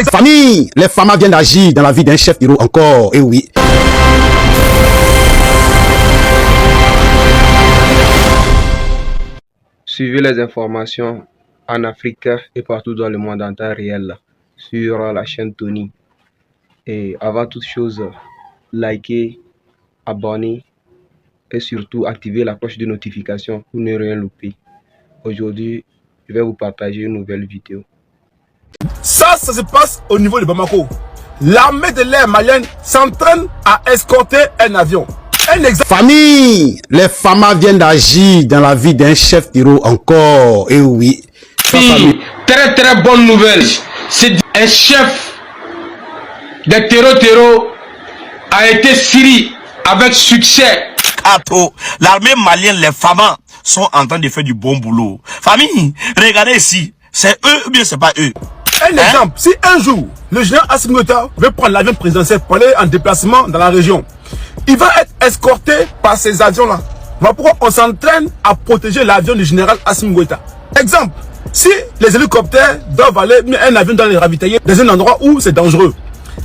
Famille, les FAMA viennent d'agir dans la vie d'un chef héros encore, et oui. Suivez les informations en Afrique et partout dans le monde en temps réel sur la chaîne Tony. Et avant toute chose, likez, abonnez et surtout activez la cloche de notification pour ne rien louper. Aujourd'hui, je vais vous partager une nouvelle vidéo. Ça se passe au niveau de Bamako. L'armée de l'air malienne s'entraîne à escorter un avion. Famille, les FAMA viennent d'agir dans la vie d'un chef héros encore, et oui. Très très bonne nouvelle. C'est un chef de terreau a été siri avec succès. L'armée malienne, les FAMA sont en train de faire du bon boulot. Famille, regardez ici, c'est eux ou bien c'est pas eux? Un exemple, si un jour, le général Assimi Goïta veut prendre l'avion présidentiel pour aller en déplacement dans la région, il va être escorté par ces avions-là. Voilà pourquoi on s'entraîne à protéger l'avion du général Assimi Goïta. Exemple, si les hélicoptères doivent aller mettre un avion dans les ravitailler dans un endroit où c'est dangereux,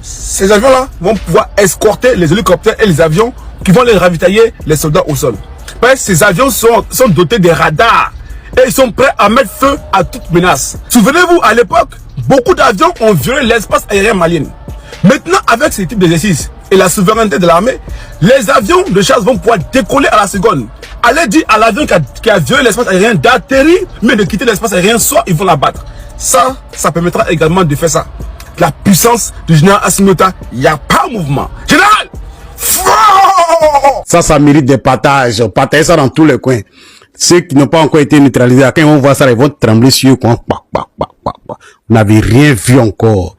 ces avions-là vont pouvoir escorter les hélicoptères et les avions qui vont les ravitailler les soldats au sol. Parce que ces avions sont dotés de radars et ils sont prêts à mettre feu à toute menace. Souvenez-vous, à l'époque, beaucoup d'avions ont violé l'espace aérien malien. Maintenant, avec ce type d'exercice et la souveraineté de l'armée, les avions de chasse vont pouvoir décoller à la seconde. Allez dire à l'avion qui a violé l'espace aérien d'atterrir, mais de quitter l'espace aérien, soit ils vont l'abattre. Ça permettra également de faire ça. La puissance du général Assimi Goïta, il n'y a pas mouvement. Général, Ça mérite des partages. Partagez ça dans tous les coins. Ceux qui n'ont pas encore été neutralisés, quand ils vont voir ça, ils vont trembler sur eux. Vous n'avez rien vu encore.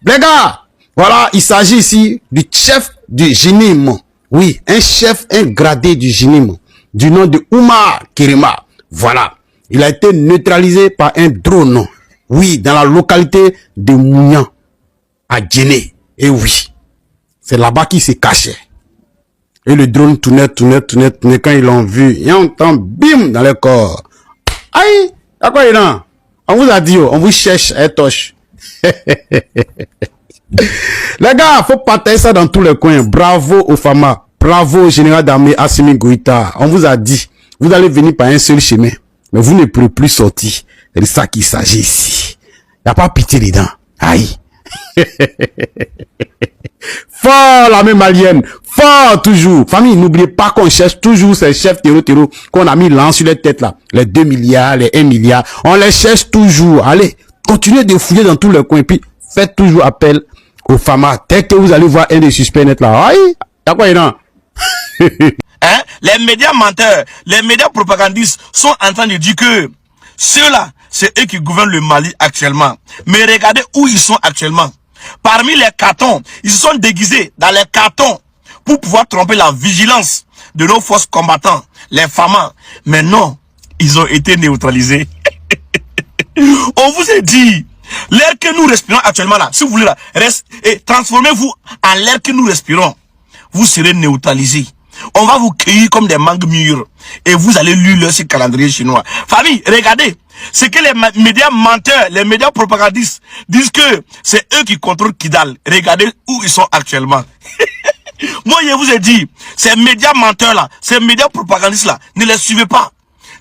Les gars, voilà, il s'agit ici du chef du GINIM. Oui, un chef, un gradé du GINIM, du nom de Oumar Kirima. Voilà, il a été neutralisé par un drone. Oui, dans la localité de Mounian, à Djenné. Et oui, c'est là-bas qu'il s'est caché. Et le drone tournait. Quand ils l'ont vu, il entend bim dans le corps. Aïe, à quoi il est? On vous a dit, on vous cherche, toche. Les gars, faut partager ça dans tous les coins. Bravo aux FAMA. Bravo au général d'armée Assimi Goïta. On vous a dit, vous allez venir par un seul chemin. Mais vous ne pourrez plus sortir. C'est de ça qu'il s'agit ici. Il n'y a pas pitié dedans. Aïe. Fort l'armée malienne, fort toujours. Famille, n'oubliez pas qu'on cherche toujours ces chefs terreau qu'on a mis là sur les têtes là. Les 2 milliards, les 1 milliard. On les cherche toujours. Allez, continuez de fouiller dans tous les coins. Et puis, faites toujours appel aux FAMA. Dès que vous allez voir un des suspects net là. Aïe, y'a quoi, il y a? Les médias menteurs, les médias propagandistes sont en train de dire que ceux-là, c'est eux qui gouvernent le Mali actuellement. Mais regardez où ils sont actuellement. Parmi les cartons, ils se sont déguisés dans les cartons pour pouvoir tromper la vigilance de nos forces combattantes, les FAMA. Mais non, ils ont été neutralisés. On vous a dit, l'air que nous respirons actuellement là, si vous voulez là, transformez-vous en l'air que nous respirons. Vous serez neutralisés. On va vous cueillir comme des mangues mûres et vous allez lire leur calendrier chinois. Famille, regardez, c'est que les médias menteurs, les médias propagandistes disent que c'est eux qui contrôlent Kidal. Regardez où ils sont actuellement. Moi, je vous ai dit, ces médias menteurs là, ces médias propagandistes là, ne les suivez pas.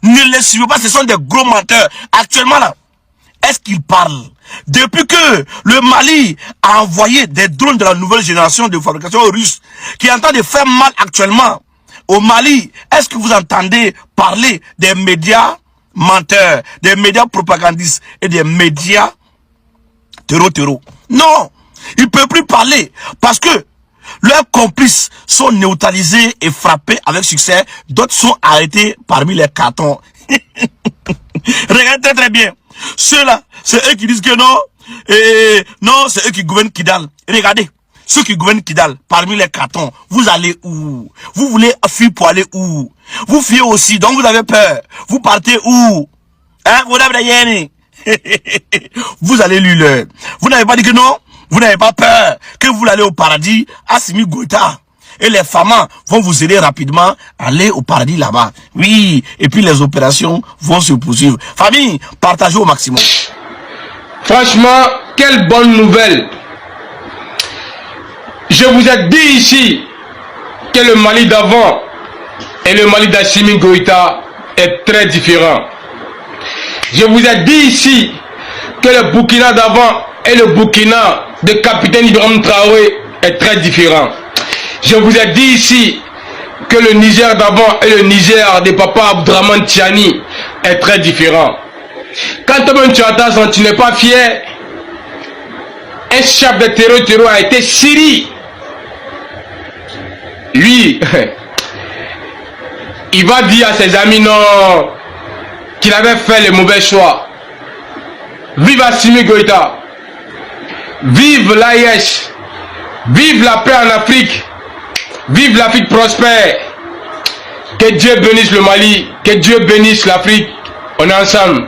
Ne les suivez pas, ce sont des gros menteurs. Actuellement là, est-ce qu'ils parlent? Depuis que le Mali a envoyé des drones de la nouvelle génération de fabrication russe qui est en train de faire mal actuellement au Mali, est-ce que vous entendez parler des médias menteurs, des médias propagandistes et des médias terreau? Non, ils ne peuvent plus parler parce que leurs complices sont neutralisés et frappés avec succès. D'autres sont arrêtés parmi les cartons. Regardez très bien. Ceux-là, c'est eux qui disent que non. Non, c'est eux qui gouvernent Kidal. Regardez, ceux qui gouvernent Kidal, parmi les cartons, vous allez où? Vous voulez fuir pour aller où? Vous fuyez aussi, donc vous avez peur. Vous partez où? Hein? Vous allez lui leur. Vous n'avez pas dit que non? Vous n'avez pas peur que vous allez au paradis, Assimi Goïta. Et les FAMA vont vous aider rapidement à aller au paradis là-bas. Oui, et puis les opérations vont se poursuivre. Famille, partagez au maximum. Franchement, quelle bonne nouvelle. Je vous ai dit ici que le Mali d'avant et le Mali d'Assimi Goïta est très différent. Je vous ai dit ici que le Burkina d'avant et le Burkina de capitaine Ibrahim Traoré est très différent. Je vous ai dit ici que le Niger d'avant et le Niger de Papa Abdraman Tiani est très différent. Quand toi-même tu entends ça, tu n'es pas fier. Un chef de terror a été Syrie. Lui, il va dire à ses amis non, qu'il avait fait le mauvais choix. Vive Assimi Goïta. Vive l'AIS. Vive la paix en Afrique. Vive l'Afrique prospère. Que Dieu bénisse le Mali. Que Dieu bénisse l'Afrique. On est ensemble.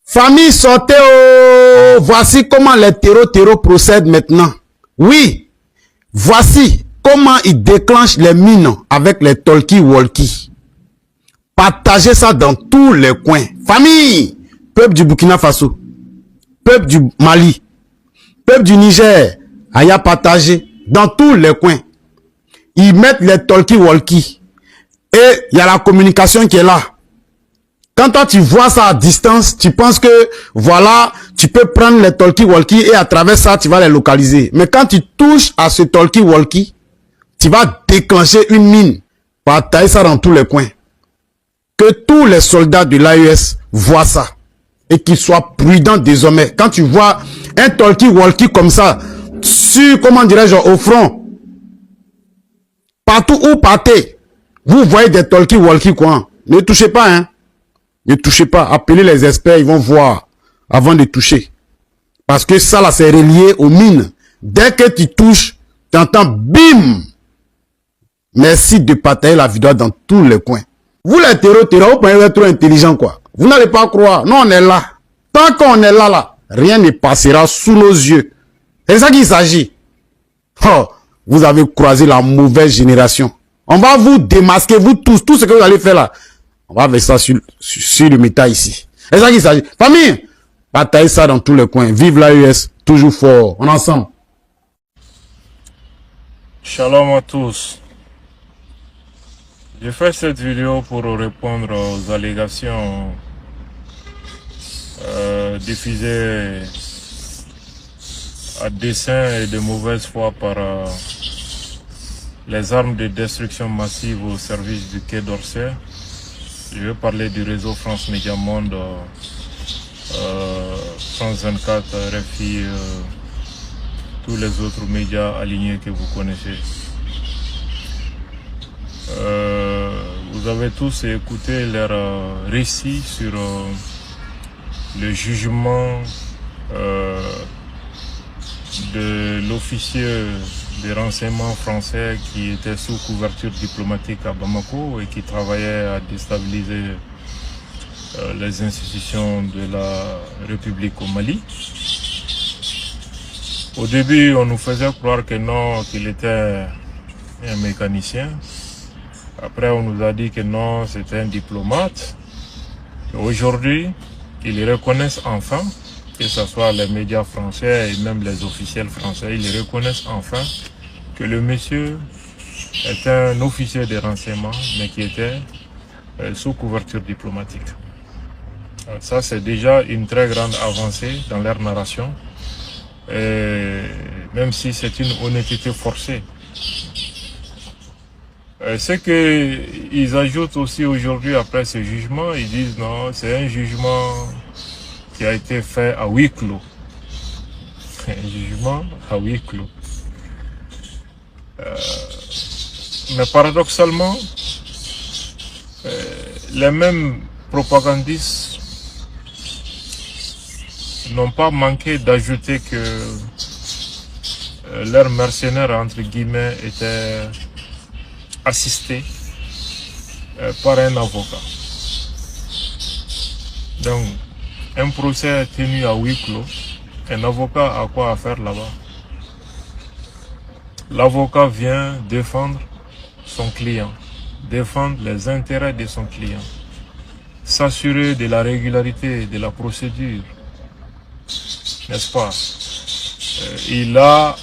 Famille, sortez, oh. Voici comment les terreaux procèdent maintenant. Oui, voici comment ils déclenchent les mines avec les talkie-walkie. Partagez ça dans tous les coins. Famille, peuple du Burkina Faso, peuple du Mali, peuple du Niger, Aya partagé dans tous les coins. Ils mettent les talkie-walkie et il y a la communication qui est là. Quand toi tu vois ça à distance, tu penses que voilà, tu peux prendre les talkie-walkie et à travers ça, tu vas les localiser. Mais quand tu touches à ce talkie-walkie, tu vas déclencher une mine. Partager ça dans tous les coins. Que tous les soldats de l'AES voient ça. Et qu'ils soient prudents désormais. Quand tu vois un talkie-walkie comme ça, sur, comment dirais-je, au front, partout où partez, vous voyez des talkie-walkie quoi. Ne touchez pas, hein. Ne touchez pas. Appelez les experts, ils vont voir avant de toucher. Parce que ça, là, c'est relié aux mines. Dès que tu touches, tu entends bim. Merci de partager la vidéo dans tous les coins. Vous, les terreaux, vous pouvez être trop intelligent, quoi. Vous n'allez pas croire. Non, on est là. Tant qu'on est là, rien ne passera sous nos yeux. C'est ça qu'il s'agit. Oh, vous avez croisé la mauvaise génération. On va vous démasquer, vous tous, tout ce que vous allez faire là. On va mettre ça sur le métal ici. C'est ça qu'il s'agit. Famille, partagez ça dans tous les coins. Vive l'AES, toujours fort. On est ensemble. Shalom à tous. J'ai fait cette vidéo pour répondre aux allégations diffusées à dessein et de mauvaise foi par les armes de destruction massive au service du Quai d'Orsay. Je vais parler du réseau France Média Monde, France 24, RFI, tous les autres médias alignés que vous connaissez. Vous avez tous écouté leurs récits sur le jugement de l'officier des renseignements français qui était sous couverture diplomatique à Bamako et qui travaillait à déstabiliser les institutions de la République au Mali. Au début, on nous faisait croire que non, qu'il était un mécanicien. Après, on nous a dit que non, c'était un diplomate. Aujourd'hui, ils reconnaissent enfin, que ce soit les médias français et même les officiels français, ils reconnaissent enfin que le monsieur est un officier de renseignement, mais qui était sous couverture diplomatique. Ça, c'est déjà une très grande avancée dans leur narration, et même si c'est une honnêteté forcée. Ce qu'ils ajoutent aussi aujourd'hui après ce jugement, ils disent non, c'est un jugement qui a été fait à huis clos. Un jugement à huis clos. Mais paradoxalement, les mêmes propagandistes n'ont pas manqué d'ajouter que leurs mercenaires, entre guillemets, étaient assistés par un avocat. Donc, un procès tenu à huis clos, un avocat a quoi à faire là-bas? L'avocat vient défendre son client, défendre les intérêts de son client. s'assurer de la régularité de la procédure, n'est-ce pas? Il a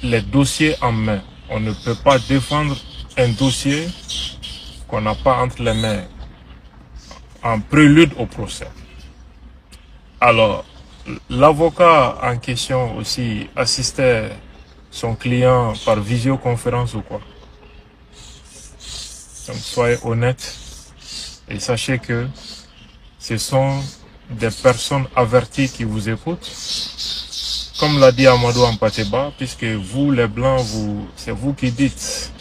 les dossiers en main. On ne peut pas défendre un dossier qu'on n'a pas entre les mains en prélude au procès. Alors, l'avocat en question aussi assistait son client par visioconférence ou quoi. Donc soyez honnêtes et sachez que ce sont des personnes averties qui vous écoutent. Comme l'a dit Amadou Ampateba, puisque vous les Blancs, c'est vous qui dites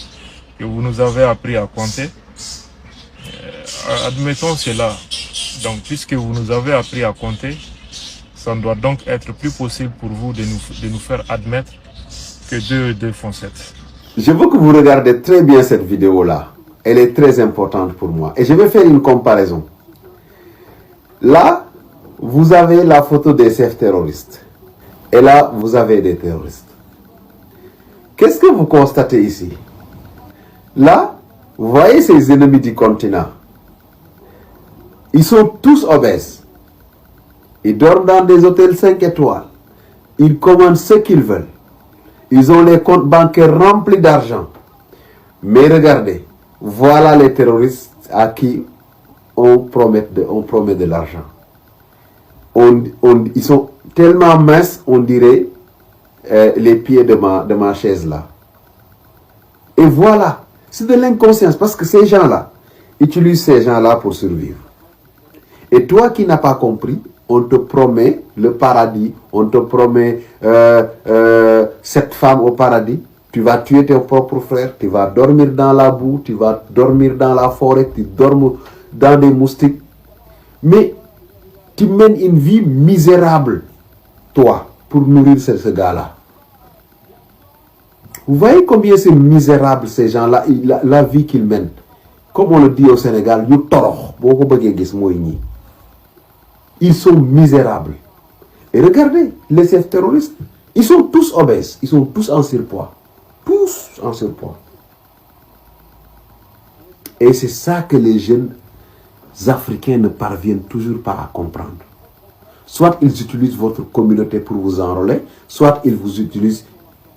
que vous nous avez appris à compter. Admettons cela. Donc puisque vous nous avez appris à compter, ça doit donc être plus possible pour vous de nous faire admettre que 2 et 2 font 7. Je veux que vous regardez très bien cette vidéo-là. Elle est très importante pour moi. Et je vais faire une comparaison. Là, vous avez la photo des chefs terroristes. Et là, vous avez des terroristes. Qu'est-ce que vous constatez ici? Là, vous voyez ces ennemis du continent. Ils sont tous obèses. Ils dorment dans des hôtels 5 étoiles. Ils commandent ce qu'ils veulent. Ils ont les comptes bancaires remplis d'argent. Mais regardez, voilà les terroristes à qui on promet de l'argent. Ils sont tellement minces, on dirait les pieds de ma chaise là. Et voilà, c'est de l'inconscience parce que ces gens-là utilisent ces gens-là pour survivre. Et toi qui n'as pas compris, on te promet le paradis, on te promet cette femme au paradis. Tu vas tuer tes propres frères, tu vas dormir dans la boue, tu vas dormir dans la forêt, tu dors dans des moustiques. Mais tu mènes une vie misérable, toi, pour nourrir ce gars-là. Vous voyez combien c'est misérable ces gens-là, la vie qu'ils mènent. Comme on le dit au Sénégal, ils sont misérables. Et regardez, les chefs terroristes, ils sont tous obèses, ils sont tous en surpoids. Tous en surpoids. Et c'est ça que les jeunes Africains ne parviennent toujours pas à comprendre. Soit ils utilisent votre communauté pour vous enrôler, soit ils vous utilisent,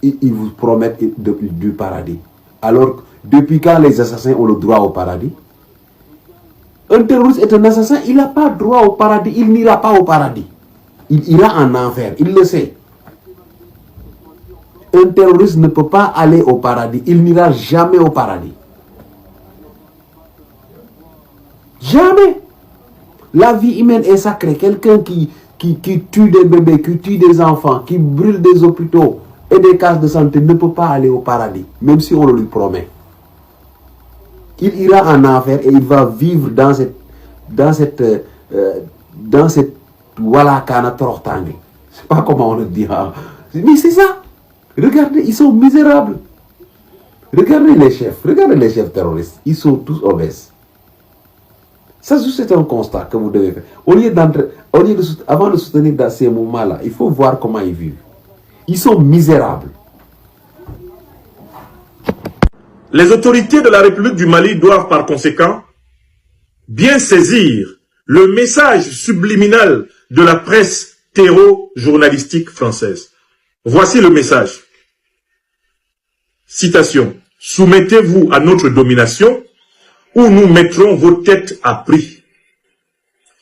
ils vous promettent du paradis. Alors, depuis quand les assassins ont le droit au paradis? Un terroriste est un assassin, il n'a pas droit au paradis, il n'ira pas au paradis. Il ira en enfer, il le sait. Un terroriste ne peut pas aller au paradis, il n'ira jamais au paradis. Jamais. La vie humaine est sacrée. Quelqu'un qui tue des bébés, qui tue des enfants, qui brûle des hôpitaux et des cases de santé ne peut pas aller au paradis, même si on le lui promet. Il ira en enfer et il va vivre dans cette walakana tortangue. Je sais pas comment on le dit. Hein. Mais c'est ça. Regardez, ils sont misérables. Regardez les chefs terroristes. Ils sont tous obèses. Ça, c'est un constat que vous devez faire. Avant de soutenir dans ces moments-là, il faut voir comment ils vivent. Ils sont misérables. Les autorités de la République du Mali doivent par conséquent bien saisir le message subliminal de la presse terro-journalistique française. Voici le message. Citation. Soumettez-vous à notre domination ou nous mettrons vos têtes à prix.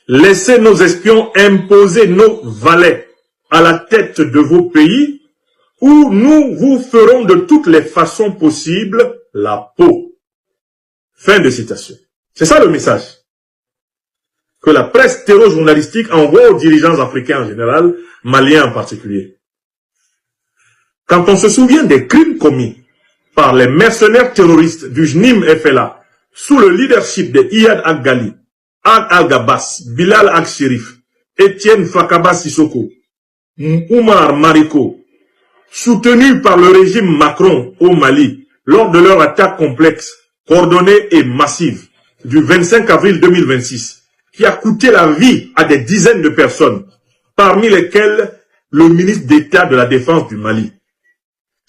Laissez nos espions imposer nos valets à la tête de vos pays ou nous vous ferons de toutes les façons possibles la peau. Fin de citation. C'est ça le message que la presse terro-journalistique envoie aux dirigeants africains en général, maliens en particulier. Quand on se souvient des crimes commis par les mercenaires terroristes du JNIM FLA sous le leadership de Iyad Al-Ghali, Ag Al-Gabas, Bilal Al-Sherif, Etienne Fakaba Sissoko, Oumar Mariko, soutenus par le régime Macron au Mali lors de leur attaque complexe, coordonnée et massive du 25 avril 2026, qui a coûté la vie à des dizaines de personnes, parmi lesquelles le ministre d'État de la Défense du Mali,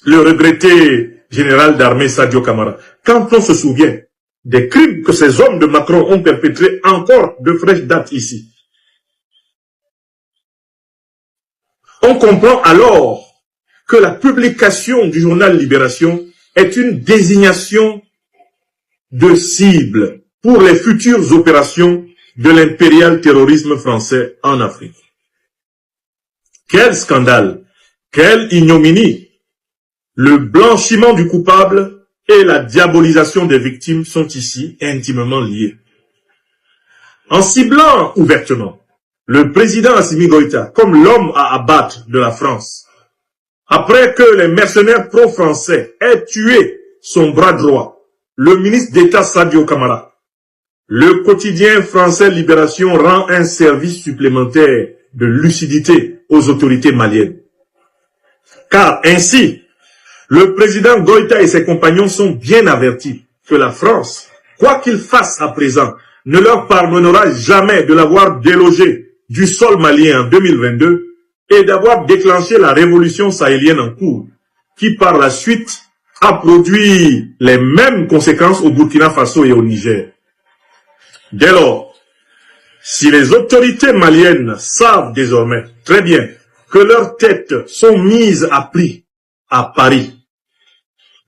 le regretté général d'armée Sadio Kamara. Quand on se souvient des crimes que ces hommes de Macron ont perpétrés encore de fraîche date ici. On comprend alors que la publication du journal Libération est une désignation de cible pour les futures opérations de l'impérial terrorisme français en Afrique. Quel scandale, quelle ignominie! Le blanchiment du coupable et la diabolisation des victimes sont ici intimement liés. En ciblant ouvertement le président Assimi Goïta comme l'homme à abattre de la France, après que les mercenaires pro-français aient tué son bras droit, le ministre d'État Sadio Kamara, le quotidien français Libération rend un service supplémentaire de lucidité aux autorités maliennes. Car ainsi, le président Goïta et ses compagnons sont bien avertis que la France, quoi qu'il fasse à présent, ne leur pardonnera jamais de l'avoir délogé du sol malien en 2022 et d'avoir déclenché la révolution sahélienne en cours, qui par la suite a produit les mêmes conséquences au Burkina Faso et au Niger. Dès lors, si les autorités maliennes savent désormais très bien que leurs têtes sont mises à prix à Paris,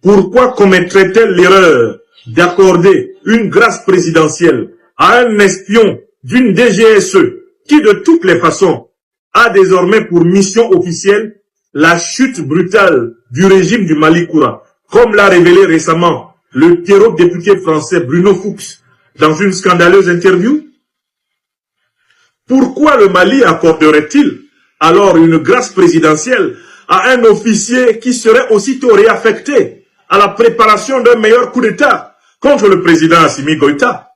pourquoi commettrait-elle l'erreur d'accorder une grâce présidentielle à un espion d'une DGSE qui de toutes les façons a désormais pour mission officielle la chute brutale du régime du Mali Koura, comme l'a révélé récemment le terreau-député français Bruno Fuchs dans une scandaleuse interview? Pourquoi le Mali accorderait-il alors une grâce présidentielle à un officier qui serait aussitôt réaffecté à la préparation d'un meilleur coup d'État contre le président Assimi Goïta?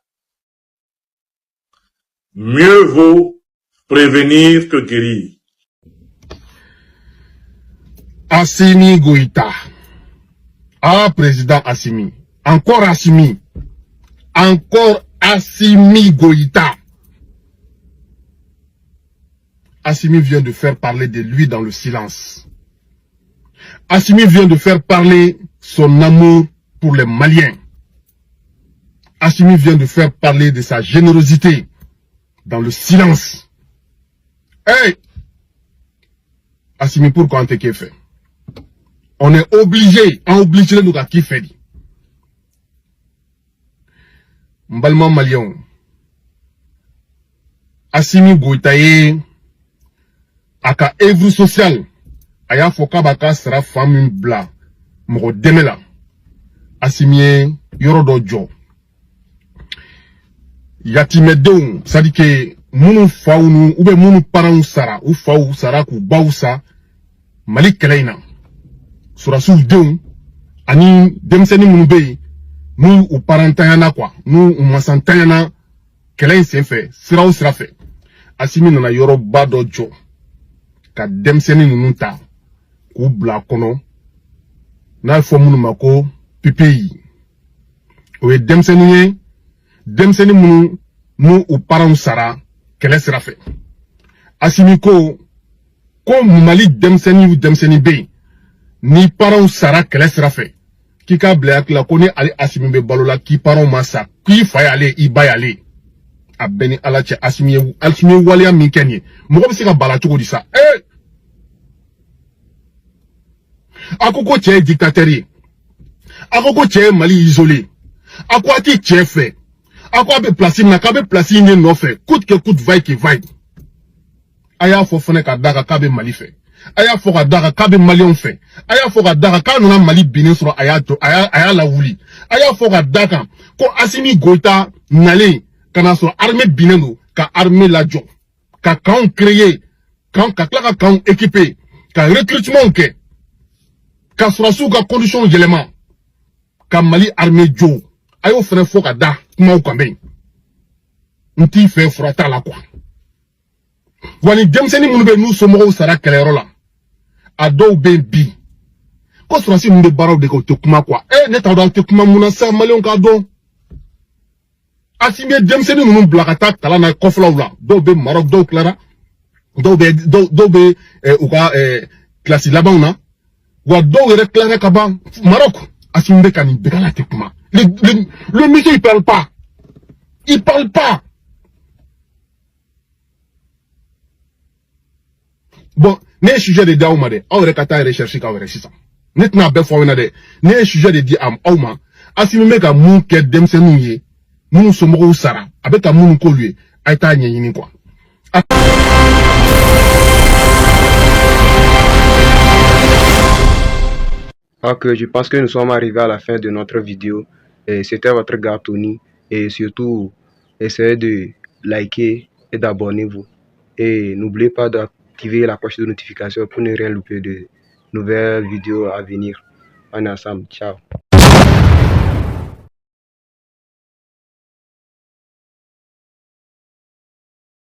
Mieux vaut prévenir que guérir. Assimi Goïta. Ah, président Assimi. Encore Assimi. Encore Assimi Goïta. Assimi vient de faire parler de lui dans le silence. Assimi vient de faire parler son amour pour les Maliens. Assimi vient de faire parler de sa générosité dans le silence. Hey! Assimi, pourquoi on t'a fait? On est obligé de nous faire fait. Mbalman Malion. Assimi Goïtaye. Aka œuvre sociale. Aya foka baka sera femme bla. Moko demela. Assimi yorodo jo. Yatime don. Ça dit que munu faunu ou be munu parang sara ou faou sara ku bausa Mali Keleina. Surasu don ani demseni munu be nous ou parentayana quoi. Nous ou masantayana Kelein c'est fait. Sera ou sera fait. Assimi nana yoro bado jo. Ka demseni nunu ta ku bla kono na fo munu mako pipi o e demseni munu nu u parents sara kele sera fe Assimi ko Mali demseni be ni parents sara kele sera fe ki ka bla akla ko ni ali Assimi be balola ki parents masa ki fa yale i ba yale abeni alache Assimi waliya min kenye moko bi se ka bala cogo di sa akoko tche dictateur akoko tche Mali isolé akwa ti tche fait akwa be place na ka be place ni no fait coûte que coûte vaille que vaille aya fo fene ka daga ka be Mali fait aya fo ka daga ka be Malien fait aya fo ka daga ka no Mali binin sur aya la wuli aya fo ka daga ko Assimi Goïta nale kana sur armée bineno ka armée la jo ka kan créer kan ka klaka kan équipé ka recrutement ke ka surasu ka condition d'élément ka Mali armée jo ayo fere fo ka da kuma ukambe nti fe frata la quoi wani demseni munu be nu somo sara kelero la ado be bi ko surasi munu baraw de ko te kuma quoi ne ta do te kuma muna sa Mali on ka do Assimi demseni munu blakata kala na kofla la do be Maroc do clara do be uka classe là-bas wa do re clara kaba Maroc Assimi be kan be kala te kuma Le monsieur, il parle pas. Il parle pas. Bon, n'est sujet de Daouma de, on aurait qu'à rechercher quand on aurait 600. N'est n'a pas fait de, n'est sujet de dire à Aouma, assume mec à mon quête dem se nouye, mon sombre sara, avec un mon collier, à ta n'y quoi. Ok, je pense que nous sommes arrivés à la fin de notre vidéo. C'était votre gars Tony. Et surtout, essayez de liker et d'abonner-vous. Et n'oubliez pas d'activer la cloche de notification pour ne rien louper de nouvelles vidéos à venir. On est ensemble. Ciao.